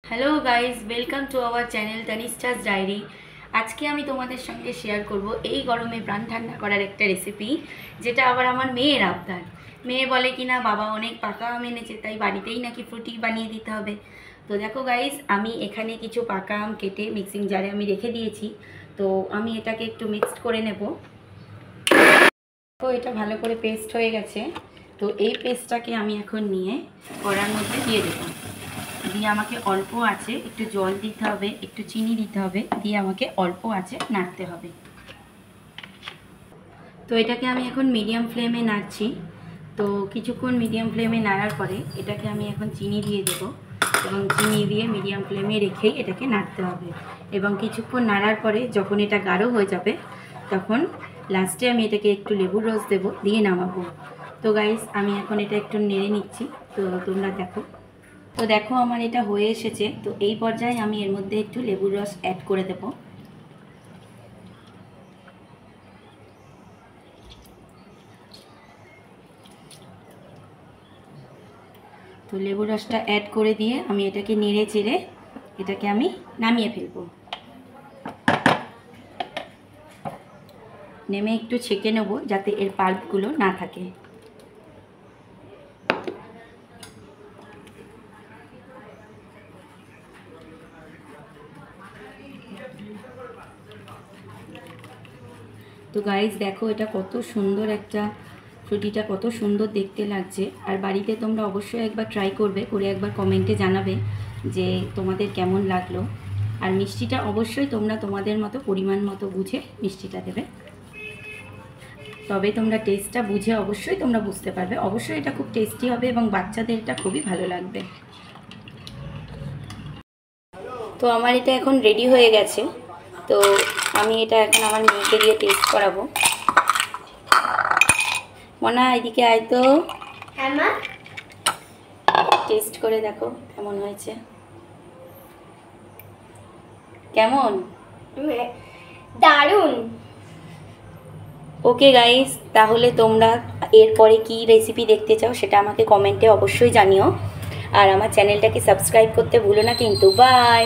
Hello guys, welcome to our channel তানিস্টাস diary. আজকে আমি তোমাদের সঙ্গে শেয়ার করব এই গরমে প্রাণ ঠান্ডা করার একটা রেসিপি, যেটা আবার আমার মেয়ের আবদার। মেয়ে বলে কি না, বাবা অনেক পাকা আম এনেছে, তাই বাড়িতেই নাকি ফ্রুটি বানিয়ে দিতে হবে। তো দেখো গাইজ, আমি এখানে কিছু পাকা আম কেটে মিক্সিং জারে আমি রেখে দিয়েছি। তো আমি এটাকে একটু মিক্সড করে নেব। তো এটা ভালো করে পেস্ট হয়ে গেছে। তো এই পেস্টটাকে আমি এখন নিয়ে কড়ার মধ্যে দিয়ে দেবো। দিয়ে আমাকে অল্প আছে একটু জল দিতে হবে, একটু চিনি দিতে হবে, দিয়ে আমাকে অল্প আছে নাড়তে হবে। তো এটাকে আমি এখন মিডিয়াম ফ্লেমে নাড়ছি। তো কিছুক্ষণ মিডিয়াম ফ্লেমে নাড়ার পরে এটাকে আমি এখন চিনি দিয়ে দেব, এবং চিনি দিয়ে মিডিয়াম ফ্লেমে রেখেই এটাকে নাড়তে হবে। এবং কিছুক্ষণ নাড়ার পরে যখন এটা গাঢ় হয়ে যাবে, তখন লাস্টে আমি এটাকে একটু লেবুর রস দেবো, দিয়ে নামাবো। তো গাইস, আমি এখন এটা একটু নেড়ে নিচ্ছি। তো তোমরা দেখো। তো দেখো আমার এটা হয়ে এসেছে। তো এই পর্যায়ে আমি এর মধ্যে একটু লেবুর রস অ্যাড করে দেব। তো লেবুর রসটা অ্যাড করে দিয়ে আমি এটাকে নেড়ে চেড়ে এটাকে আমি নামিয়ে ফেলবো। নেমে একটু ছেঁকে নেব, যাতে এর পাল্পগুলো না থাকে। তো গাইস দেখো, এটা কত সুন্দর একটা ফ্রুটিটা কত সুন্দর দেখতে লাগছে। আর বাড়িতে তোমরা অবশ্যই একবার ট্রাই করবে, করে একবার কমেন্টে জানাবে যে তোমাদের কেমন লাগলো। আর মিষ্টিটা অবশ্যই তোমরা তোমাদের মতো পরিমাণ মতো বুঝে মিষ্টিটা দেবে, তবে তোমরা টেস্টটা বুঝে অবশ্যই তোমরা বুঝতে পারবে। অবশ্যই এটা খুব টেস্টি হবে এবং বাচ্চাদের এটা খুবই ভালো লাগবে। তো আমার এটা এখন রেডি হয়ে গেছে। তো আমি এটা এখন আমার মেয়েকে দিয়ে টেস্ট করাবো। মনা, এদিকে আয় তো। টেস্ট করে দেখো কেমন হয়েছে। কেমন? দারুণ। ওকে গাইস, তাহলে তোমরা এরপরে কি রেসিপি দেখতে চাও সেটা আমাকে কমেন্টে অবশ্যই জানিও। আর আমার চ্যানেলটাকে সাবস্ক্রাইব করতে ভুলো না কিন্তু। বাই।